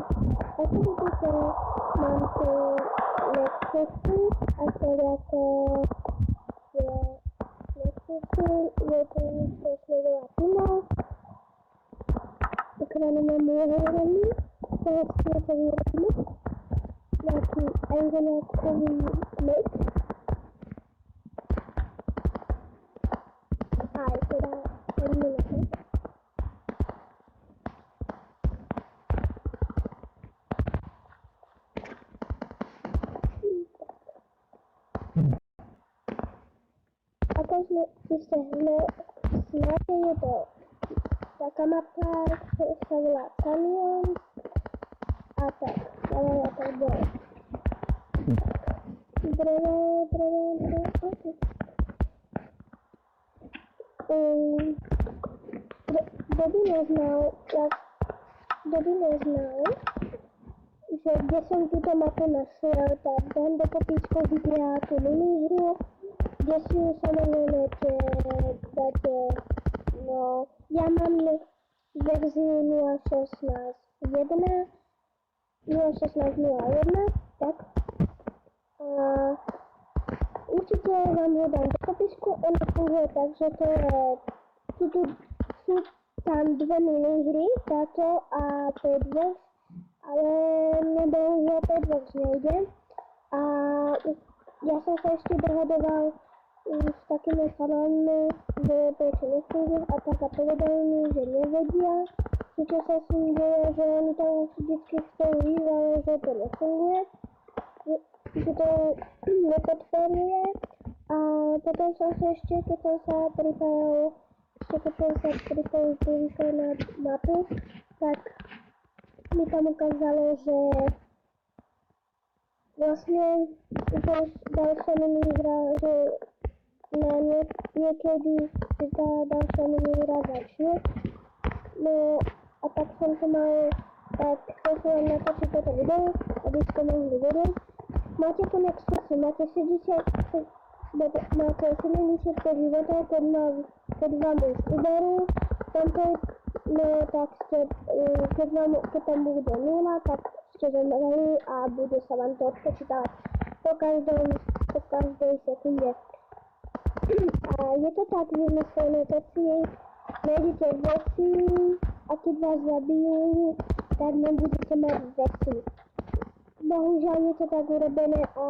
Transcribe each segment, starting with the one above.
Ako vidíte, mám tu Nexusy a to jako je Nexusy, je to sledová týma, ekranu mám uvědomí, to je světový rozmit, nějaký engineerkový mix a je teda eliminace. A takže si se snáte, je to taká mapa, která se volá Canyon a tak dále a tak dále. Drevo, ok. Kdo by neznal, že kde jsem tuto mapu našel, tak dám do popíčku videa tu minihru, kde si ju samozřejmě dáte, no, já mám verzi 0.16.1, tak. A určitě vám ho dám do popisku, ono funguje tak, že to je, jsou tam dvě minihry, tato a Pedbox, ale nebohužel Pedbox nejde. A já jsem se ještě dohadoval s takými fanami, že proč nefunguje a tak a povedali mi, že nevedia, čo sa s ním děje, že oni tam vždycky chcou jít, ale že to nefunguje, že to nepodporuje. A potom jsem se ještě, keď jsem se pripojil na mapu, tak mi tam ukázalo, že vlastně další minihra, že na někdy ta další minihra začne. No a tak jsem to mal, tak jsem se vám natočit toto video, abyste mohli vidět. Máte tu Nexusy, máte 75 životů, keď vám už uberu, no tak keď tam bude 0, tak ste zomreli a bude sa vám to odpočítavať po každej sekunde. A je to tak vymyslené, keď si nájdete veci a keď vás zabijú, tak nebudete mať veci. Bohužiaľ je to tak urobené a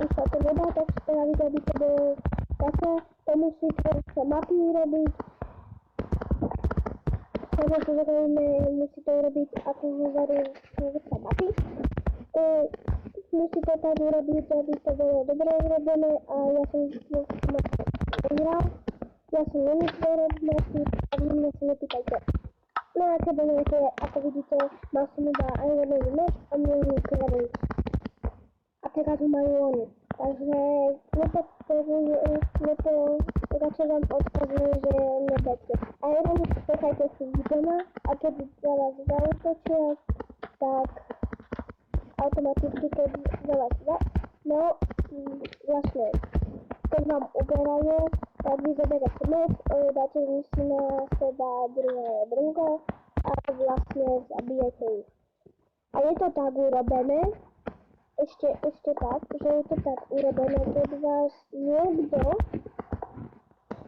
už sa to nedá tak spraviť, aby to bolo také, to musíte sa mapy urobiť. Samozrejme musíte urobiť ako sa mapy. Musíte tak urobiť, aby to bolo dobre urobené a ja som nehral. Ja som nemyslel robiť mapy a vy mňa sa nepýtajte. No a keď budete, ako vidíte, mal som iba ironový meč a môj krevý. A teraz ho majú oni. Takže radšej vám odkazujem, že neberte. A jeden nechajte si doma a keď za vás zautočia, tak automaticky keď za vás vlastne keď vám uberajú, tak vy zoberete meč, dáte si na seba druhé brnko a vlastne zabijete ich. A je to tak urobené, ešte tak, že je to tak urobené, keď vás niekto,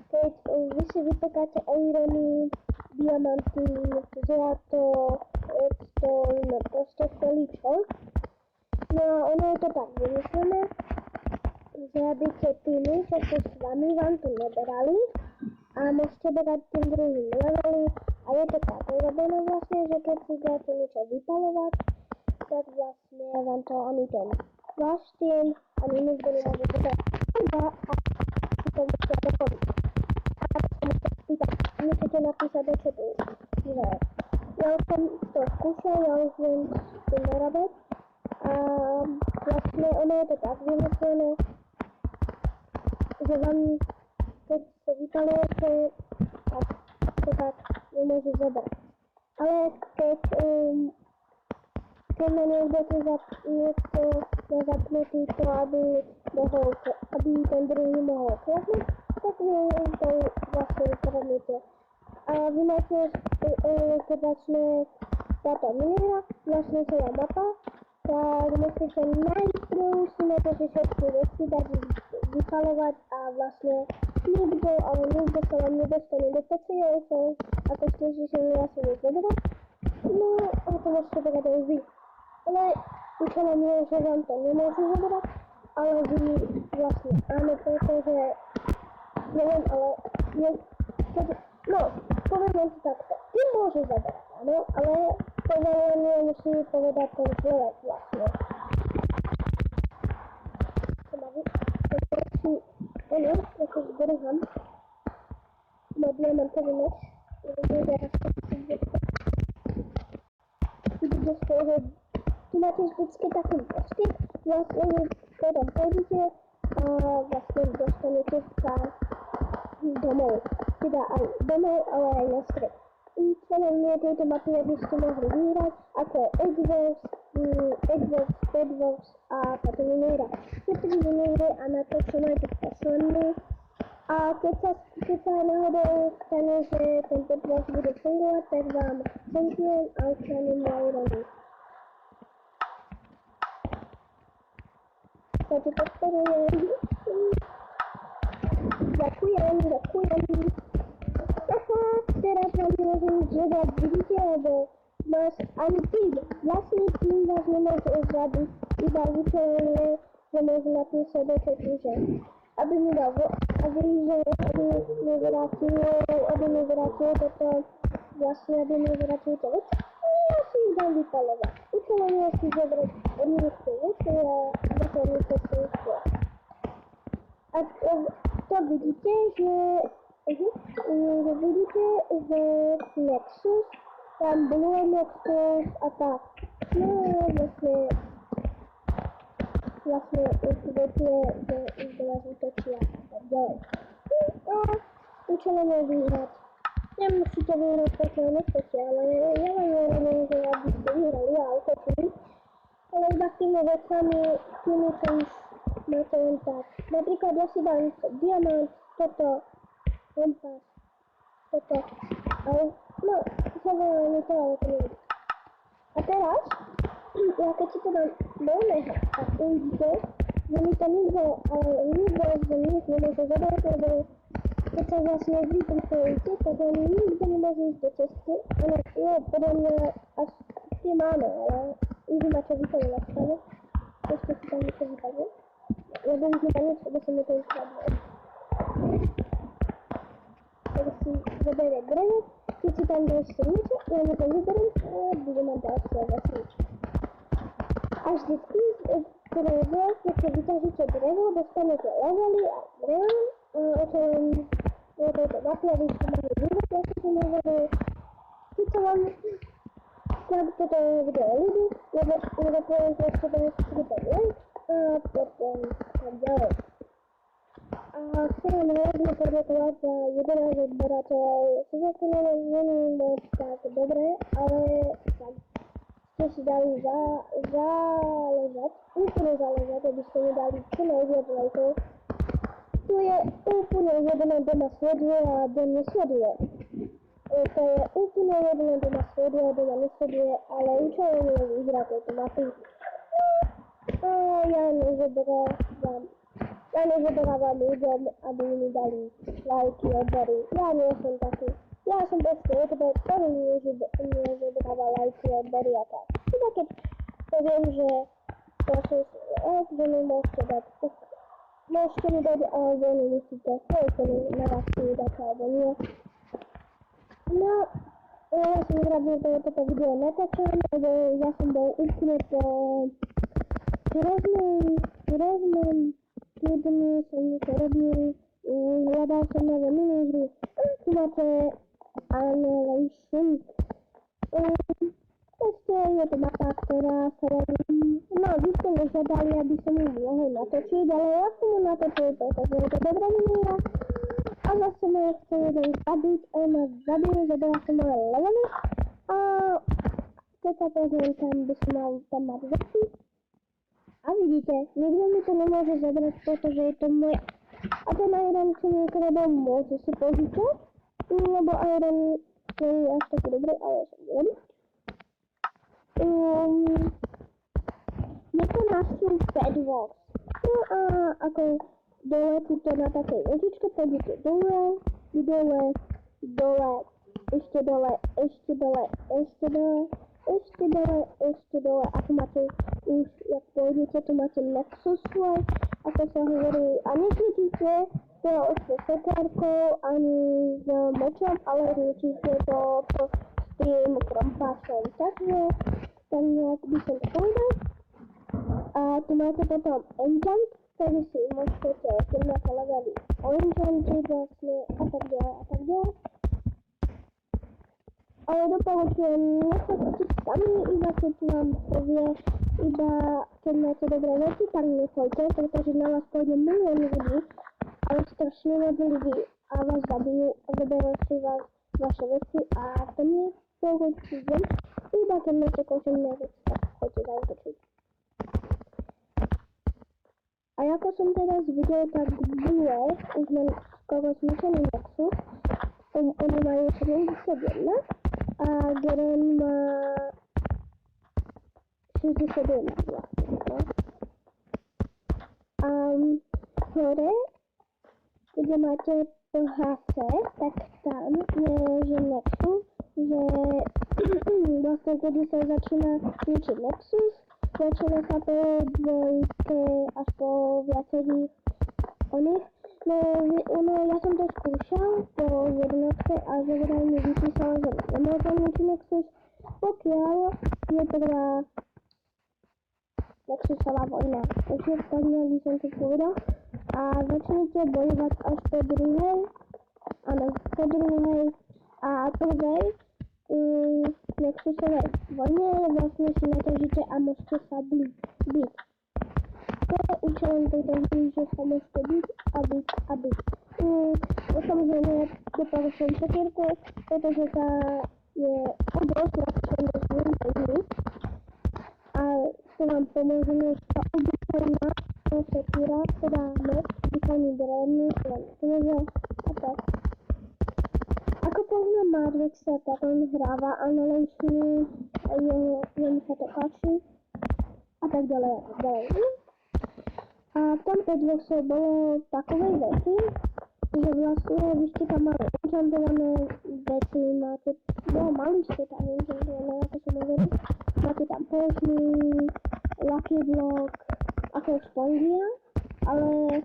keď vy si vypekáte irony, diamanty, zlato, redstone, proste všeličo. No a ono je to tak vymyslené, že aby tie týmy, čo sú s vami, vám tu neberali a môžete berať tým druhým levely a je to tak urobené vlastne, že keď si dáte niečo vypalovať, tak vlastne vám to ani ten váš tým, ani nikto nemôže zobrať a si to musia dopoviť. A tak sa musíte spýtať, musíte napísať do chatu, že ja už som to skúšal, ja už viem s tým narobiť a vlastne ono je to tak vymyslené, že vám, keď sa vypalujete, tak to tak nemôžu zobrať. Ale keď ma niekto má zapnutý to, aby ten druhý mohol kľapnúť, tak vy to vlastne vypadnete. A vy máte, keď začne táto miniera, vlastne celá mapa, tak musíte najprv si môžete všetky veci dať vypalovať a vlastne nikto sa vám nedostane do PCS, ako ste žišeli asi nezobrať. No a to môžete brať aj vy. Ale účelom je, že vám to nemôžu zobrať, ale vy vlastne áno, pretože neviem, ale no, poviem vám to takto. Ty môžeš zabrať, áno, ale povolenie musí povedať ten človek vlastne. Ono, trochu zdrham. No, diamantový meč. Tu máte vždycky taký postyk, vlastne potom pôjdete a vlastne dostanete sa domov. Teda aj domov, ale aj na stred. Členom tejto mapy by ste mohli vyhrať, ako je Xbox, Bedbox a táto miniera. Všetky miniery a na to, čo máte posledné. A keď sa náhodou stane, že ten Bedbox bude fungovať, tak vám cenkujem a odstraním Lauronu. Takže podporujem. Ďakujem. Aha, teraz vám môžem zvedať, vidíte, lebo máš ani tým, vlastný tým vás nemôže zvládnuť, iba vyčelenie, že môžu napísať do četu, že aby mi dal aby mi vrátil toto, vlastne aby mi vrátil to veci, ja si ich dám vypalovať. Učelenie si zobrať od nich tie veci a vypalovať to svojstvo. A to vidíte, že Nexus, tam Blue Nexus a tak. No vlastne určite, že už do vás útočia a tak ďalej. A účelom je vyhrať. Nemusíte vyhrať, pokiaľ nechcete, ale ja vám hovorím, že aby ste vyhrali a útočili. Ale iba tými vecami, tými, čo už máte len tak. Napríklad ja si dám diamant, toto, kompas, toto, ale no, zavolám mi to, ale to neviem. A teraz, ja keď si to dám do oného a uvidíte, že mi to nikto z nich nemôže zobrať, lebo keď sa vlastne vy pripojíte, tak oni nikto nemôže ísť do cesty, ale podľa mňa až tie máme, ale už ma čo vypovedať stále, ešte si tam niečo vypadne, lebo už mi tam niečo, lebo som mi to už padlo. Tak si zoberie drevo, keď si tam ešte niečo, ja mi to vyberiem a budem mať ďalšie vesničky. A vždycky drevo, keď sa vyťažíte drevo, dostanete levely a drevo, o čom je toto naklady, čo máme vyhrať, ja si to nevedel. Keď sa vám snad toto video ľudí, lebo poviem proste to neskúpať len a potom tak ďalej. A chcem veľmi poďakovať za 11 odberateľov. Sice to není moc tak dobré, ale tak ste si dali záležať, úplne záležať, aby ste mi dali čo najviac lajkov. Tu je úplne jedno, kto ma sleduje a kto nesleduje. To je úplne jedno, kto ma sleduje a kto ma nesleduje, ale účelom je vyhrať tejto mapy. A ja nezoberávam ľuďom, aby mi dali lajky, odbery. Ja nie som taký. Ja som proste youtuber, ktorý nezobráva lajky, odbery a tak. Teda keď poviem, že že mi môžete dať, tak môžete mi dať, alebo nemusíte. To je to na vás chcú dať, alebo nie. No, ja som rád, že toto video natáčam, lebo ja som bol úplne po hroznom týdni som niečo robil, hľadal som nové minihry, tu máte Annihilation. Ešte je to mapa, ktorá sa robí, no vy ste mi zadali, aby som ju mohol natočiť, ale ja som ju natočil, pretože je to dobrá minihra. A zase ma chce jeden zabiť, a ma zabil, zabila som moje levely. A keď sa pozriem tam, by som mal tam mať veci. A vidíte, nikto mi to nemôže zabrať, pretože je to moje. A ten Iron, čo mi ukradol, môže si požičať, lebo Iron nie je až taký dobrý, ale ja som dobrý. Je to na styl Bedwars. No a ako dole tuto na takej ložičke pôjdete dole, ešte dole, a tu máte už, jak pôjdete, tu máte Nexus svoj, ako sa hovorí, a nesvitíte to s sekárkou ani s močom, ale svitíte to s tým krompášom, takže tam nejak by som to povedal. A tu máte potom enchant, ktorý si môžete keď máte levely enchanty vlastne a tak ďalej. Ale doporučujem, nechoďte sami, iba keď vám povie, iba keď máte dobré veci, tak nechoďte, pretože na vás pôjde milión ľudí, ale strašne moc ľudí a vás zabijú a zoberú si vás vaše veci a to nie je pohodný deň, iba keď máte kožené veci, tak choďte zautočiť. A ako som teraz videl, tak Blue už mám skoro zničený Nexus, oni majú 71 a Garen má 61 vlastne, no. A hore, kde máte PHC, tak tam je, že Nexus, že vlastne keď sa začína ničiť Nexus, začína sa po dvojke až po viacerých oných. No ja som to skúšal po jednotke a zavraj mi vypísalo, že nemôžem ničiť Nexus, pokiaľ je prvá Nexusová vojna. Takže tak nejak by som to povedal. A začnete bojovať až po druhej a prvej Nexusovej vojne vlastne si natožíte a môžete sa byť. To je účelom tejto hry, že sa môžete byť a byť. Samozrejme, doporučujem sekírku, pretože tá je dosť ľahšia než druhé hry. A to vám pomôže, než tá obyčajná sekíra, teda meč, obyčajný drevný, len kniže a tak. Ako poznám Madvexa, tak on hráva Annihilation, jemu sa to páči a tak ďalej. A v tom Bedwars'e bolo takové veci, že vlastne vy ste tam mali enchantované veci, mali ste tam enchantované, ako som hovoril, máte tam potion, lucky block, ako spongia, ale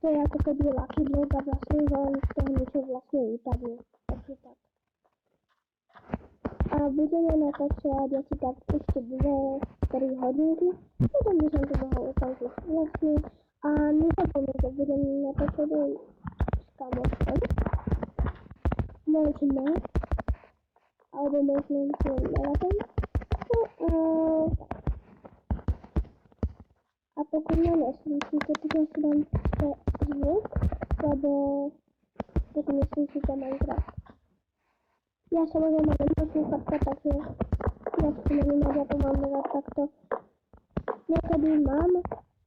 to je ako keby lucky block a vlastne vám z toho niečo vlastne vypadne, takže tak. A budeme natáčať asi tak ešte 2-3 hodinky, potom by som to mohol ukončiť vlastne. A nezapomínajte, budem natáčať aj s kamošom. Možno, alebo možno nevadím. A pokud ma neslyšíte, tak ja si dám zvuk, lebo tak neslyšíte Minecraft. Ja samozrejme nemám sluchatka, takže ja si neviem, ja to mám nevať takto. Niekedy mám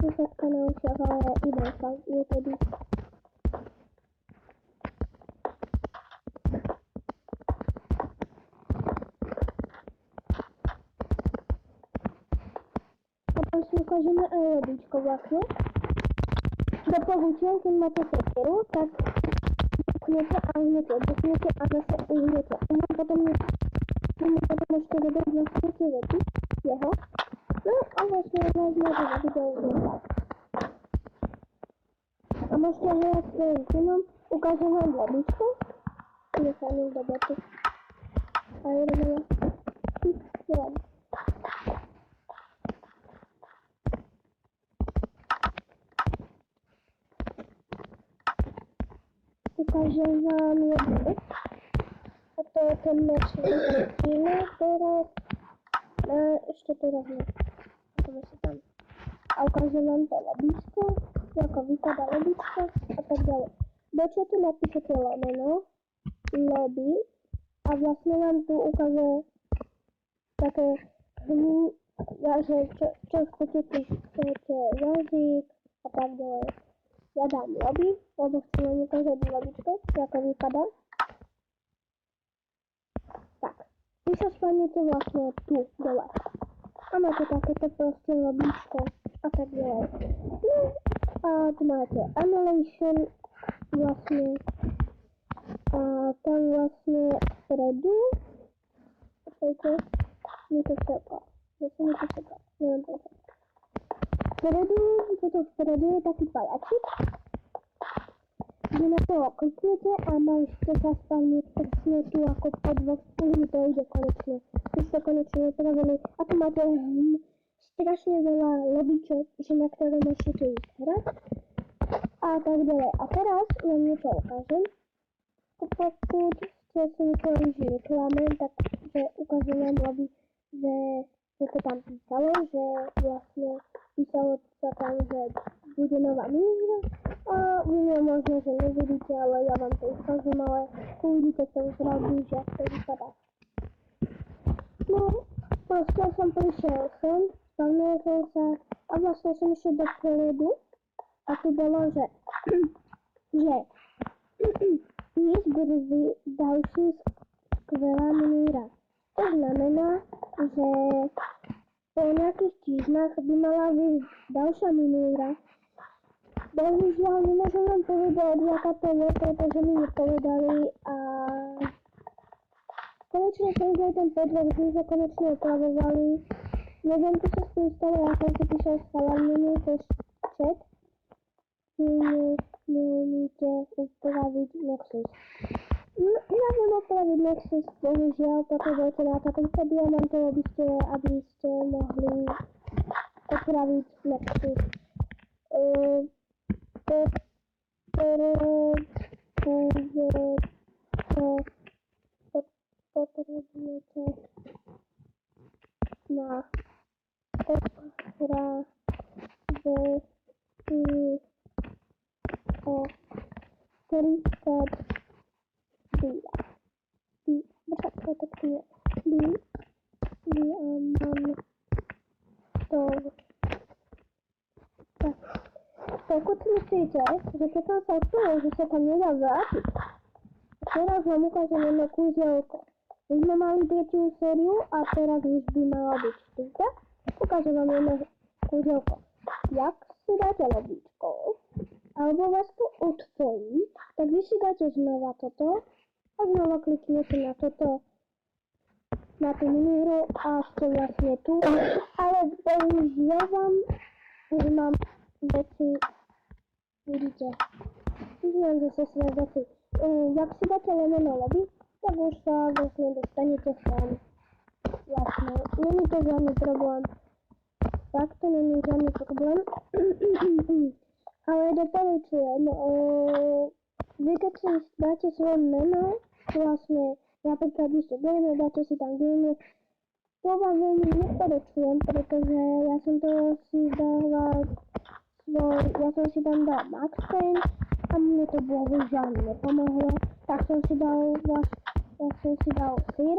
sluchatka na ušiach, ale iba sa niekedy. A tam si ukážeme aj lodičko vlastne. Doporučujem, keď máte sekeru, tak buchnete a uhnete, a zase uhnete. Potom ešte dodať vlastne tie vety jeho. No a vlastne vás môže zabiť aj uhnúť. A môžete hrať svojím synom, ukážem vám lodičko. Ide sa mi do boty. A ideme hrať. Ukážem vám jednu vec. A to je ten meč Steel teraz. Ešte teraz ne. Ideme si tam. A ukážem vám to lodičko, ako vypadá lodičko a tak ďalej. Do chatu napíšete lomeno, lobby a vlastne vám tu ukáže také že čo chcete, píšete jazyk a tak ďalej. Ja dám lobby, lebo chcem vám ukázať lodičko, ako vypadá. Tak, Vy sa spadnete vlastne tu, dole. A máte takéto proste lobíčko a tak ďalej. No a tu máte Annihilation vlastne a tam vlastne vpredu počkajte, mi to všaká. Neviem prečo. Vpredu je taký pajačik, kde na toho kliknete a môžete sa spavniť presne tu ako po dvoch, už mi to ide konečne. Už to konečne upravili a tu máte strašne veľa lobíčok, že na ktoré môžete ísť hrať a tak ďalej. A teraz vám niečo ukážem. Pokud ste si mysleli, že neklamem, takže ukážem vám lobby, že to tam písalo, že vlastne písalo sa tam, že bude nová minihra a vy možno, že nevidíte, ale ja vám to ukážem, ale uvidíte to už rádi, že ak to vypadá. No, proste som prišiel sem, spavnil som sa a vlastne som išiel do predu a tu bolo, že dnes bude ďalší skvelá minihra. To znamená, že po nejakých týždňach by mala vyjsť ďalšia minihra. Bohužiaľ nemôžem vám povedať, aká to je, pretože mi nepovedali a konečne príde ten podvod, že sa konečne opravovali. Neviem, čo sa s tým stalo, ja som si píšel s chalanmi cez chat. Neumíte upraviť Nexus. Ja viem opraviť Nexus, bohužiaľ, potrebujete na takýmto diamantov, aby ste mohli opraviť Nexus. Potrebujete na o 30 pokud myslíte, že keď som sa odpúval, že sa tam nedá vrátiť, teraz vám ukážem jedno kúzelko. My sme mali 3. sériu a teraz už by mala byť 4. Ukážem vám jedno kúzelko. Jak si dáte lobíčko, alebo vás to otvorí, tak vy si dáte znova toto a znova kliknete na toto, na tú minihru a ste vlastne tu, ale bohužiaľ vám už mám veci, vidíte, mám zase svoje veci. Jak si dáte lemeno lobby, tak už sa vlastne dostanete sem. Vlastne, není to žiadny problém. Fakt to není žiadny problém. Ale doporučujem, vy keď si dáte svoje meno, vlastne, napríklad vy ste gamer, dáte si tam gamer, to vám veľmi neporučujem, pretože ja som si tam dal Max Payne a mne to bohužiaľ nepomohlo, tak som si dal Sir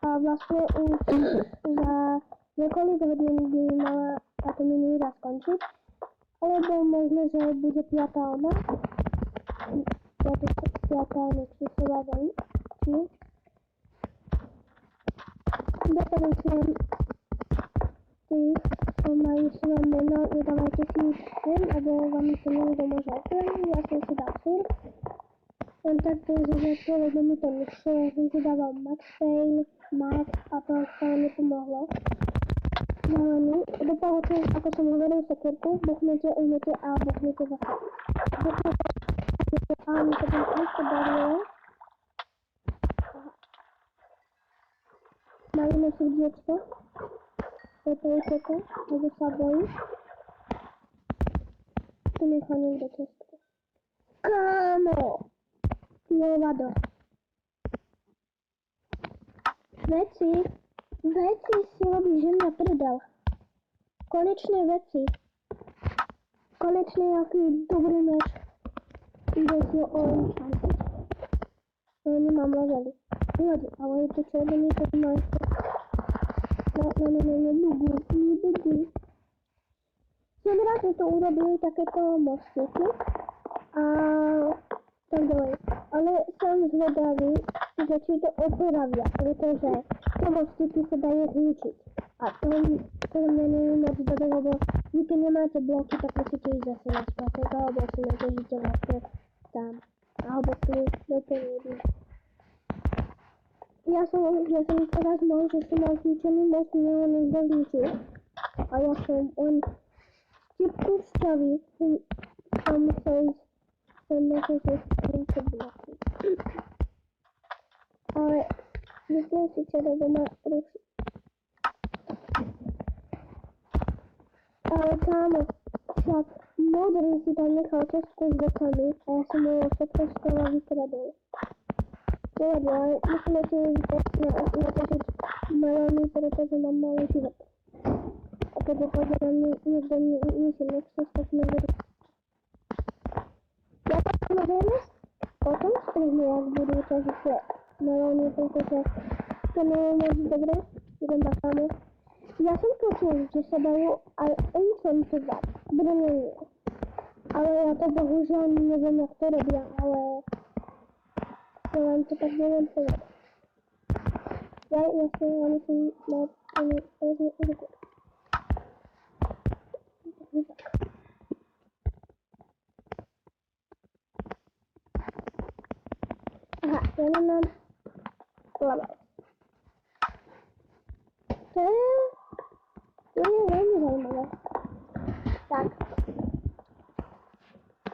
a vlastne už za niekoľko hodín by mala táto minihra skončiť. Alebo možno, že bude 5. ona. Ja to 5. Nexusová veľmi. Doporučujem tých, čo majú svoje meno, nedávajte si ich sem, alebo vám to niekto môže opraviť. Ja som si dal Sir. Len takto, že začal, lebo mi to nešlo. Ja som si dával Max Payne, Max a to stále nepomohlo. Doporučujem, ako som hovoril, sekierku, buchnete, umete a buchnete zase. Buchnete a mi to tam ešte darilo. Malé srdiečko. Prepojte to, lebo sa bojí. Tu nechá niekto cestu. Kámo! Jovado. Veci si robí žena prdel. Konečne veci. Konečne aký dobrý meč. Ide si ho enchantiť. No nemám levely. Nevadí, ale je to červený, to má ešte. Nebudu. Som rád, že to urobili takéto mostíky. A tak dalej. Ale som zvedavý, že či to opravia, pretože tobostiky sa dajú zničiť. A to mňa nie je moc dobre, lebo vy keď nemáte bloky, tak musíte ísť zase na spatek, alebo si netežíte vlastne tam. Alebo tu, do tej vody. Ja som teraz mal, že som mal zničený most, mňa on niekto zničil. A ja som on vtipku vstavy, som musel ísť, bloky. Ale myslím si, že to doma ruší. Ale kámo, však modrý si tam nechal českú s bokami a ja som ho všetko skoro vykradol. Nevadí, ale musíme si natočiť melóny, pretože mám malý život. A keďže pôjde nám niekto nižší Nexus, tak sme budú. Ja tak samozrejme potom strihnu, jak budú ťažiť tie melóny, pretože to nie je moc dobre, idem na kámo. Ja som počul, že sa dajú aj encantovať brnenie. Ale ja to bohužiaľ neviem, jak to robia, ale ja vám to tak neviem povedať. Ja myslím na ten rôzny užitok. Aha, ja nemám label. To je veľmi zaujímavé. Tak.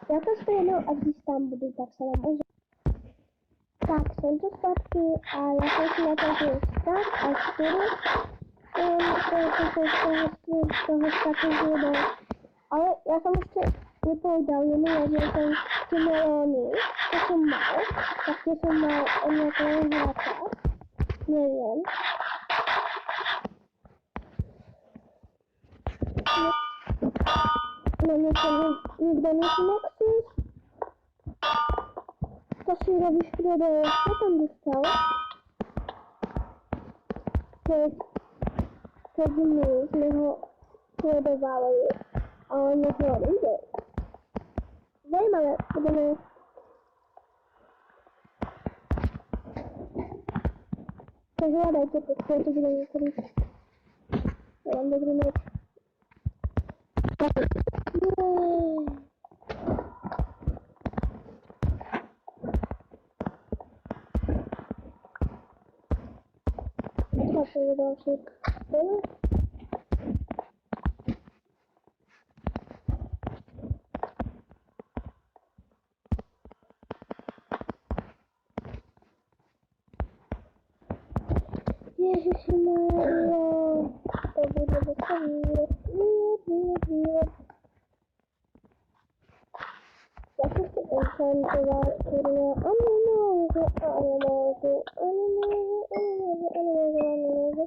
Ja to strieľam, ak když tam budú, tak sa vám ozvem. Tak, som tu zpátky a ja som si natočil start a 4. Z toho startu zjedol. Ale ja som ešte nepovedal jednu vec, že som tie melóny, čo som mal, tak tie som mal od nejakého hráča. Neviem. No niečo nikto nechý Nexus. To si robíš priedo, čo tam dostal? Keď my sme ho sledovali a on nehovorí, že zajímavé, budeme takže hľadajte, to bude niektorý. Ja vám dobrý meč. To je další scéna. Ježišimária, to bude docela výlet. Ja som si enchantoval, kurva, a nemôžu.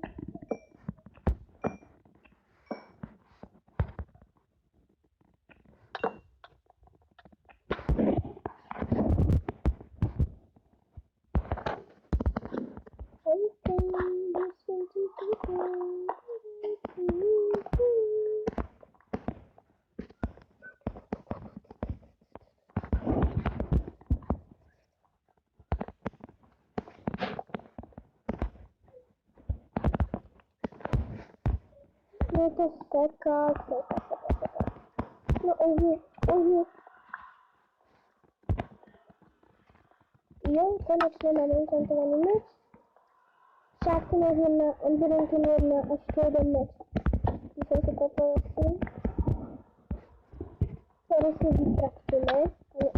No to seká. No ohni. Jo, konečne mám enchantovaný meč. Však môžem na Enduranky na ešte jeden meč. Když som si kopal asi. Teraz si vytraktíme.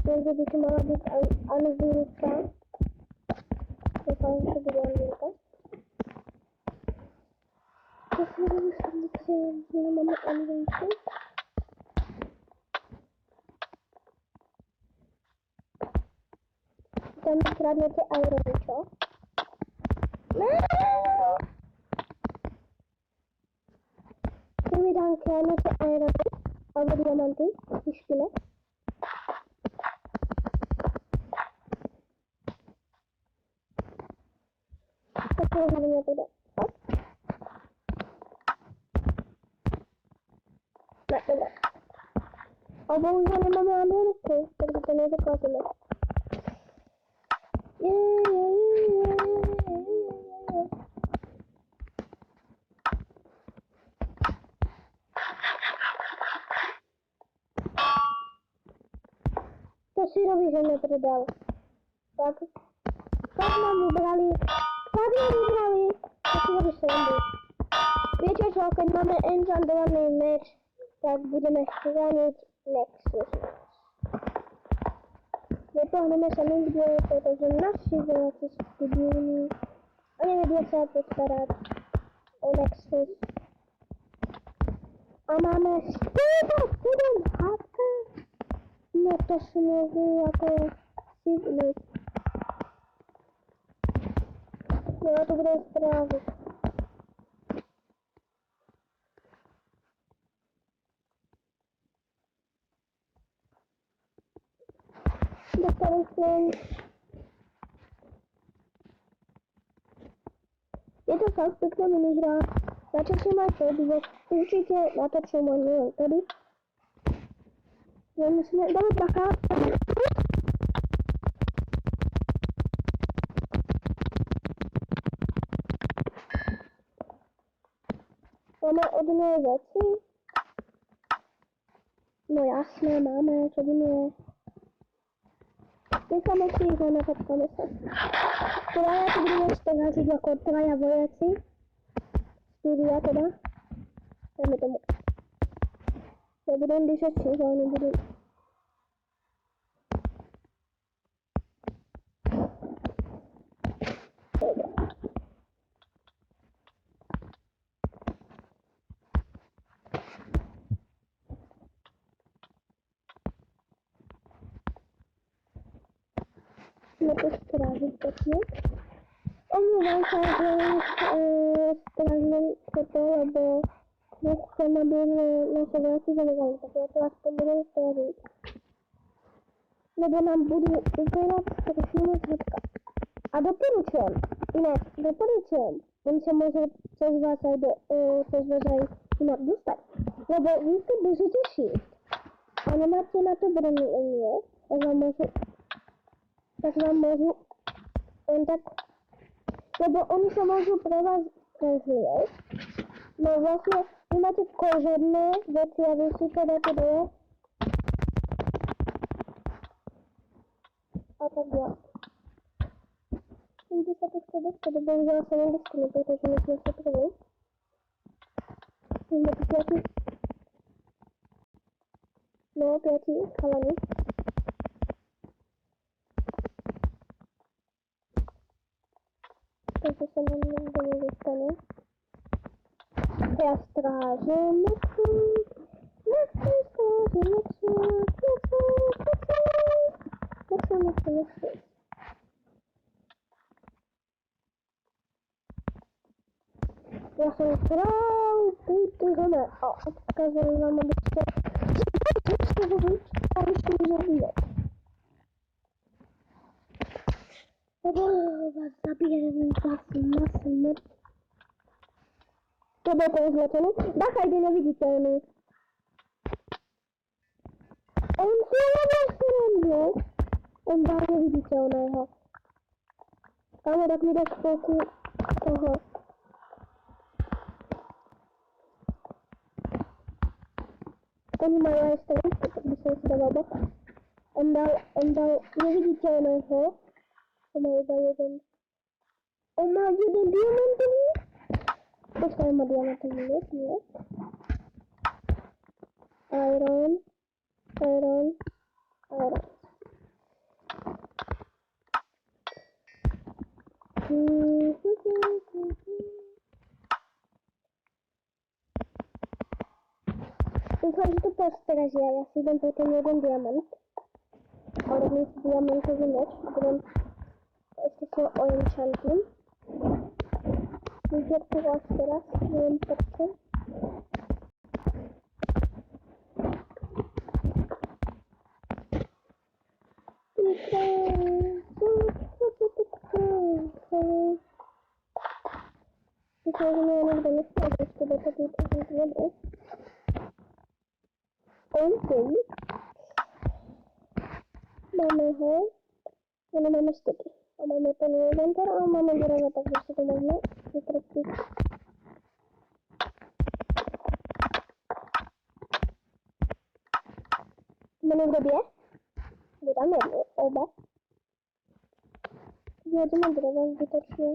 Niekde by tu mala byť Anvírka. Dúfam, že bude Anvírka. To si myslím, že máme Anvírku. Tam kradnete irony, čo? Ty mi dám kradnete irony, alebo diamanty, ty špilek. Tak to hlavne bude. Ne, dobre. A bohužiaľ nemáme Ameriku, takže to nezakladíme. si robí, že nepredal? Tak nám vybrali, tak si robíš srandu. Viete čo, keď máme enchantovaný meč, tak budeme chrániť Nexus. Nepohneme sa nikde, pretože naši vojaci sú divní a nevedia sa postarať o Nexus. A máme 47 HP. No to sú mnohí ako sídli. No ja to budem strážiť. Dostali som. Je to fakt pekná minihra. Načasím aj to, že určite natočím môj neviem tedy. Ja musíme, dáme bacha. Máme od nej veci. No jasné, máme, čo by nie. Necháme si ich a napadkáme sa. Traja tu budeme strážiť ako traja vojaci. Štyria teda. Dajme tomu. Ja budem držať si, že oni budú. Dobre. No to strážiť pekne. Omluvám sa, že strážim toto, lebo nechcem, aby naše vojaci zamerali, tak ja to aspoň budem strážiť. Lebo nám budú uberať strašne moc hodka. A doporučujem, inak doporučujem, on sa môže cez vás aj inak dostať. Lebo vy keď držíte shift a nemáte na to brnenie, tak vám môžu len tak, lebo oni sa môžu pre vás prezlieť. No vlastne, vy máte kožerné veci a vy si to dáte dole. A tak ja. Ide sa to chce dostať, bohužiaľ sa nedostane, pretože my sme sa prvý. Sme tu 5. No, 5 chalani. Takže sa nám nikto nedostane. Ja strážim Nexus. Ja som král, ty zeme. A odkazujem vám, aby ste zabiť, a ešte mi zabíjať. Lebo vás zabijem masu mŕtv. To bol ten zletený. Bacha ide neviditeľný. On si robil srandu. On dá neviditeľného. Kámo, tak mi dáš chvíľku toho. Oni majú aj stranu, tak by som si dával bacha. On dal neviditeľného. On má iba jeden. On má jeden diamantový? Počkaj, má diamantový luk, nie? Iron. Dúfam, že to postrážia, ja si idem po ten jeden diamant. Ale my si diamantový meč, budem ešte sa oenchantím. Vyžertu vás teraz, neviem prečo. Myslím, že mi je niekto nechcel, ešte do toho vytvořit vodu. OK. Máme ho. A nemáme styky. A máme ten inventar a máme dreva, takže si to môžeme vytrastiť. Ma niekto bije? Bude. Tam jedno, oba. Jedziemy drewem zbytecznie.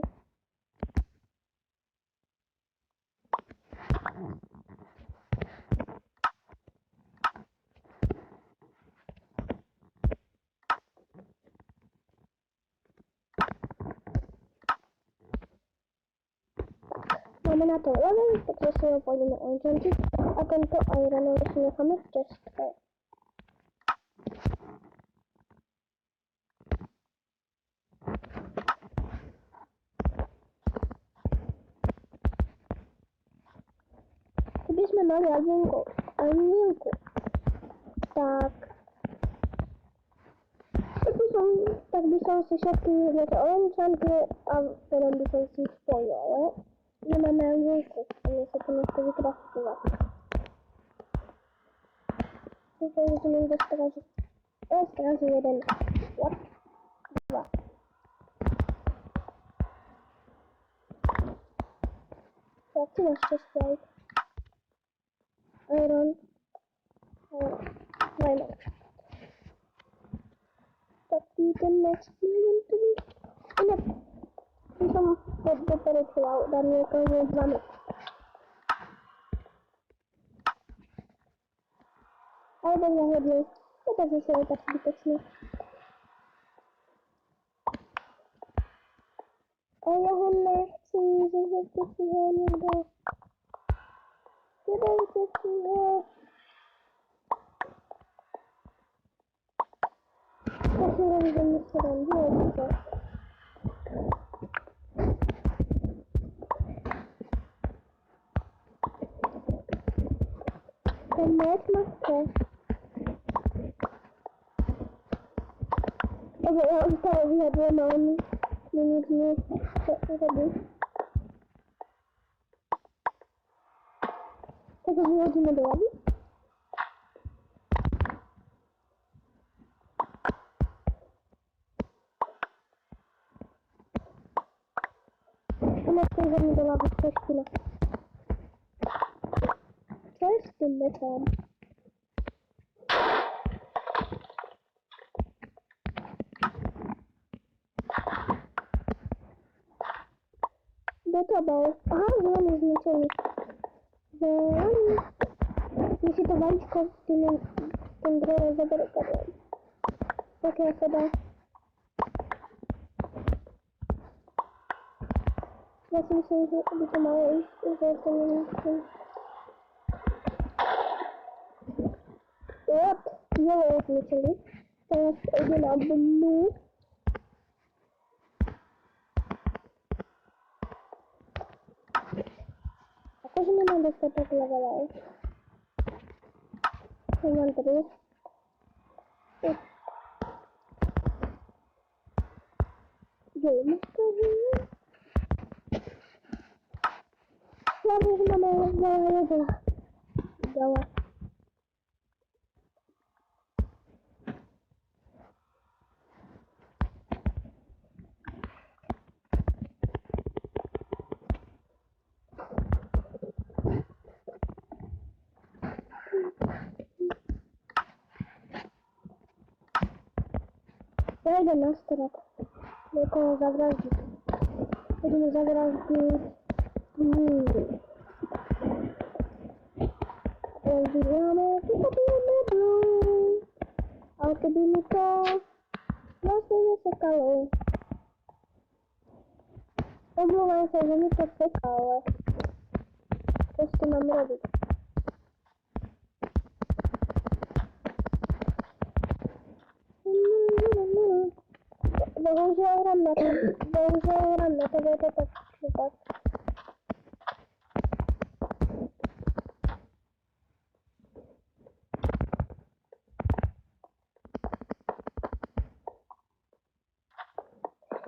Mamy na to level, to teraz sobie pójdziemy enchantić, a tento ironowy się nechamy w czystkę. Gdybyśmy mali aluminku. Tak. Tak by są sąsiadki, znaczy enchanty, a potem by są się spojowe. Nie mamy aluminku, a niestety nie chcę wykraftować. Tutaj będziemy do straży. Straży 1. What? 2. Tak, tu masz 6 jajek. Iron. Diamond. Tapi ten next diamond to be. Ingat. Bisa beberapa pulau dan mereka banget. Ada yang lebih. Kita sesuai aktivitasnya. Ayahnya si sesuatu Tuhan yang dah. Kita sesuai. Kasihan dan serang dia juga. Kemet masker. Oke, kita lihat dia mau ini tadi. Kita lihat di mana lagi? Masker yang di dalam kecil. First in the time. Betul bau. Jangan izničili. Если это ванчка, ты Андрея заберет кадр. Так я сюда. Я смысл это мало из этого не. Вот, его изучили. Сейчас иди на блю. А тоже не надо что-то левелать. Смотри. Гейм скажи. Слава богу, давай. Ja idę na strat. Jako zagrażnik. Będziemy zagrażnik. Rozbijamy. Kupujemy blue. A kiedy mi to właśnie nie sekało. Oblewam się, że mi to sekało. Co z tym mam robić? Bohužel hrám na to, bude to tak případ.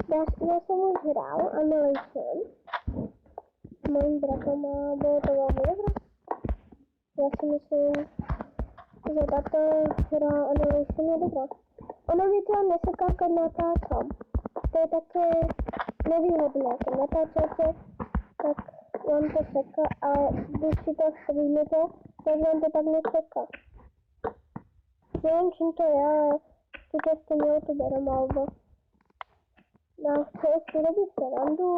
Já jsem už hrál Annihilation s mojím bratem a bylo to velmi dobré. Já si myslím, že tato hra Annihilation je dobrá. Ono mi to neseká, když natáčám. To je také nevýhodné, když natáčáte, tak vám to seká a když si to streamujete, tak vám to tak neseká. Nevím, čím to je, ale Keď ste youtuberom alebo nám chce si robiť srandu,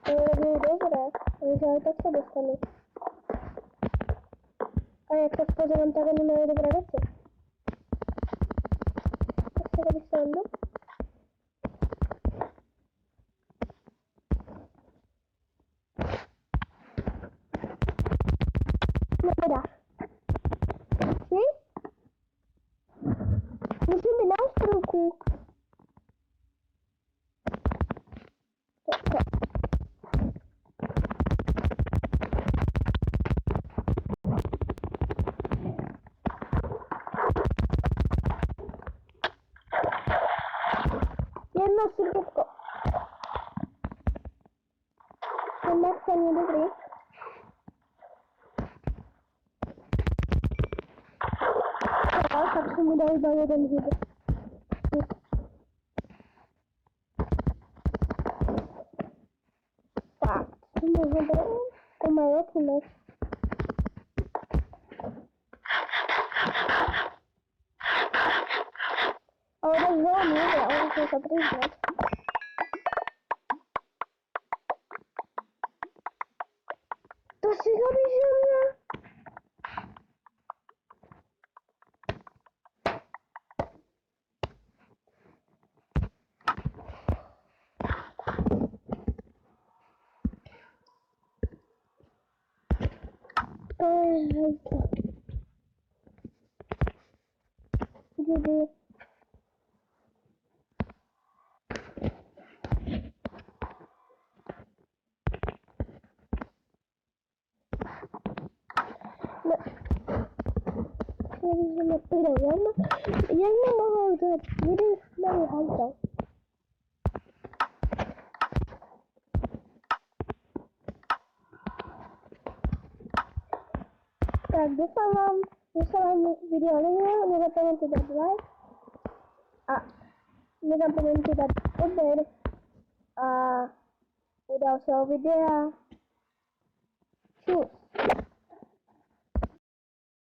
to je robili dobré, takže aj tak sa dostanú. A jak tak pozerám, tak oni majú dobré veci. Tak si robí srandu. No teda. Či? Musím byť na ostrovku. Jedno srdečko. Ten Max nie dobrý. Tak som mu dal iba jeden hyd. Tak, to môžeme dať. To má veľký meč. Ale to je veľmi dobré, ale musím sa priznať. To si robíš na mňa? To je hejka. Kdyby... No... Nevíš, jak ma mohol dať? Jeden malý hajzel. Tak doufám, že se vám video líbilo, nezapomeňte dát like a nezapomeňte dát odběr a u dalšího videa. Čus.